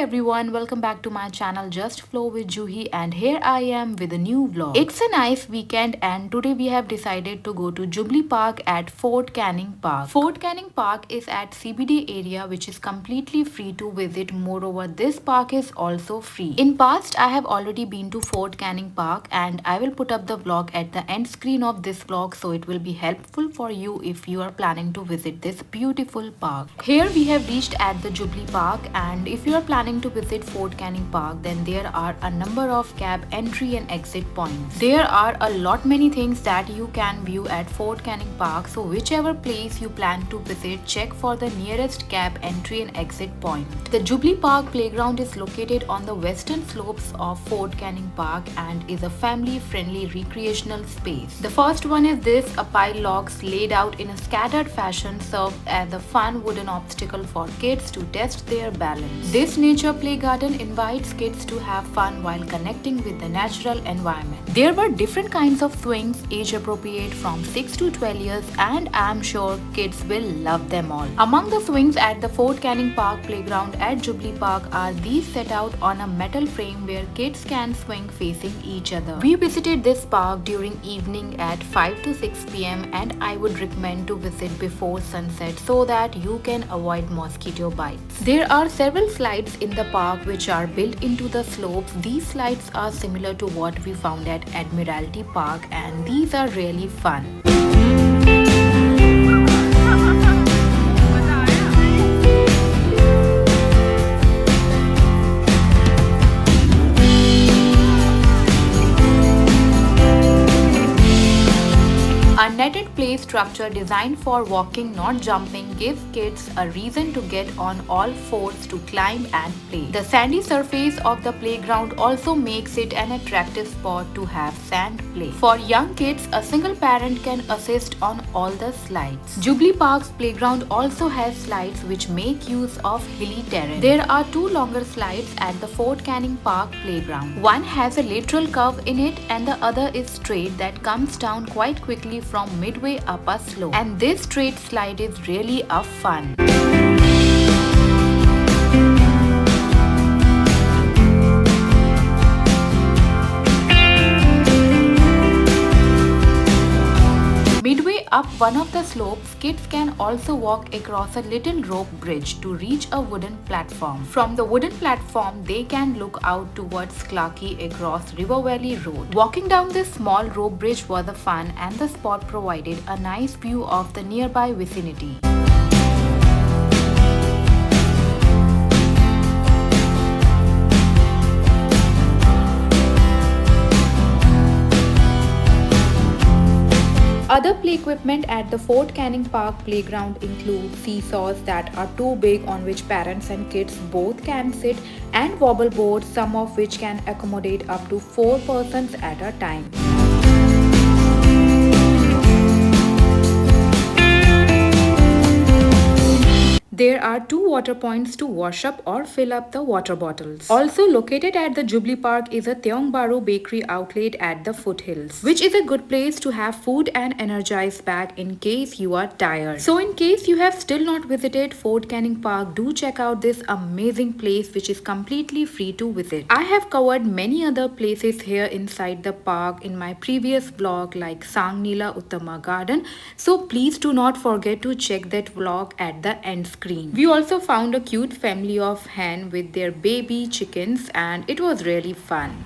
everyone, welcome back to my channel Justflowwithjuhi, and here I am with a new vlog. It's a nice weekend and today we have decided to go to Jubilee Park at Fort Canning Park. Fort Canning Park is at CBD area which is completely free to visit. Moreover, this park is also free. In past, I have already been to Fort Canning Park and I will put up the vlog at the end screen of this vlog, so it will be helpful for you if you are planning to visit this beautiful park. Here we have reached at the Jubilee Park, and if you are planning to visit Fort Canning Park, then there are a number of cab entry and exit points. There are a lot many things that you can view at Fort Canning Park, so whichever place you plan to visit, check for the nearest cab entry and exit point. The Jubilee Park playground is located on the western slopes of Fort Canning Park and is a family-friendly recreational space. The first one is this: a pile logs laid out in a scattered fashion serve as a fun wooden obstacle for kids to test their balance. This nature play garden invites kids to have fun while connecting with the natural environment. There were different kinds of swings, age appropriate from 6 to 12 years, and I am sure kids will love them all. Among the swings at the Fort Canning Park playground at Jubilee Park are these set out on a metal frame where kids can swing facing each other. We visited this park during evening at 5 to 6 p.m. and I would recommend to visit before sunset so that you can avoid mosquito bites. There are several slides in the park which are built into the slopes. These slides are similar to what we found at Admiralty Park and these are really fun. A netted play structure designed for walking, not jumping, gives kids a reason to get on all fours to climb and play. The sandy surface of the playground also makes it an attractive spot to have sand play. For young kids, a single parent can assist on all the slides. Jubilee Park's playground also has slides which make use of hilly terrain. There are two longer slides at the Fort Canning Park playground. One has a lateral curve in it and the other is straight that comes down quite quickly from midway up a slope, and this straight slide is really a fun. Midway up one of the slopes, kids can also walk across a little rope bridge to reach a wooden platform. From the wooden platform, they can look out towards Clarke across River Valley Road. Walking down this small rope bridge was a fun, and the spot provided a nice view of the nearby vicinity. Other play equipment at the Fort Canning Park playground include seesaws that are too big on which parents and kids both can sit, and wobble boards, some of which can accommodate up to 4 persons at a time. There are 2 water points to wash up or fill up the water bottles. Also located at the Jubilee Park is a Teong Baru bakery outlet at the foothills, which is a good place to have food and energize back in case you are tired. So in case you have still not visited Fort Canning Park, do check out this amazing place which is completely free to visit. I have covered many other places here inside the park in my previous vlog like Sangnila Uttama Garden, so please do not forget to check that vlog at the end screen. We also found a cute family of hen with their baby chickens and it was really fun.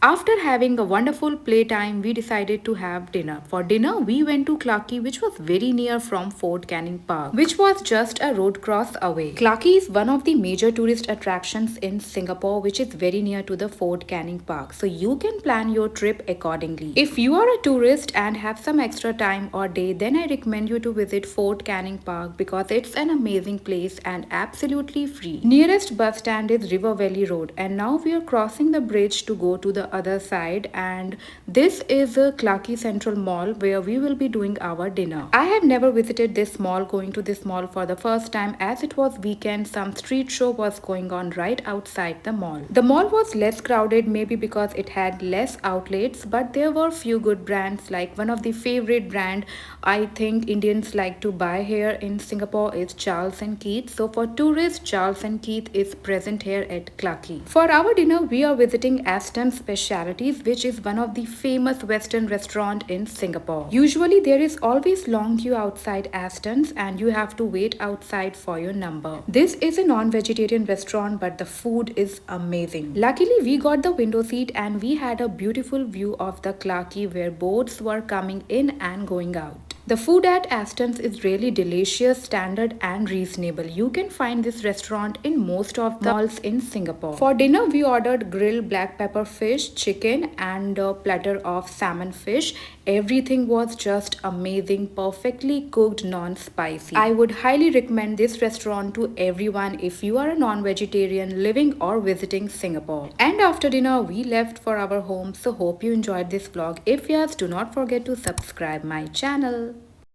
After having a wonderful playtime, we decided to have dinner. For dinner, we went to Clarke, which was very near from Fort Canning Park, which was just a road cross away. Clarke is one of the major tourist attractions in Singapore, which is very near to the Fort Canning Park, so you can plan your trip accordingly. If you are a tourist and have some extra time or day, then I recommend you to visit Fort Canning Park because it's an amazing place and absolutely free. Nearest bus stand is River Valley Road, and now we are crossing the bridge to go to the other side, and this is a Clarke Central Mall where we will be doing our dinner. I have never visited this mall, going to this mall for the first time as it was weekend. Some street show was going on right outside the mall. The mall was less crowded, maybe because it had less outlets, but there were few good brands. Like one of the favorite brand I think Indians like to buy here in Singapore is Charles and Keith. So for tourists, Charles and Keith is present here at Clarke. For our dinner, we are visiting Astons Specialities, which is one of the famous Western restaurant in Singapore. Usually there is always long queue outside Astons and you have to wait outside for your number. This is a non-vegetarian restaurant, but the food is amazing. Luckily, we got the window seat and we had a beautiful view of the Clarke where boats were coming in and going out. The food at Astons is really delicious, standard and reasonable. You can find this restaurant in most of the malls in Singapore. For dinner, we ordered grilled black pepper fish, chicken and a platter of salmon fish. Everything was just amazing, perfectly cooked, non-spicy. I would highly recommend this restaurant to everyone if you are a non-vegetarian living or visiting Singapore. And after dinner, we left for our home. So hope you enjoyed this vlog. If yes, do not forget to subscribe my channel.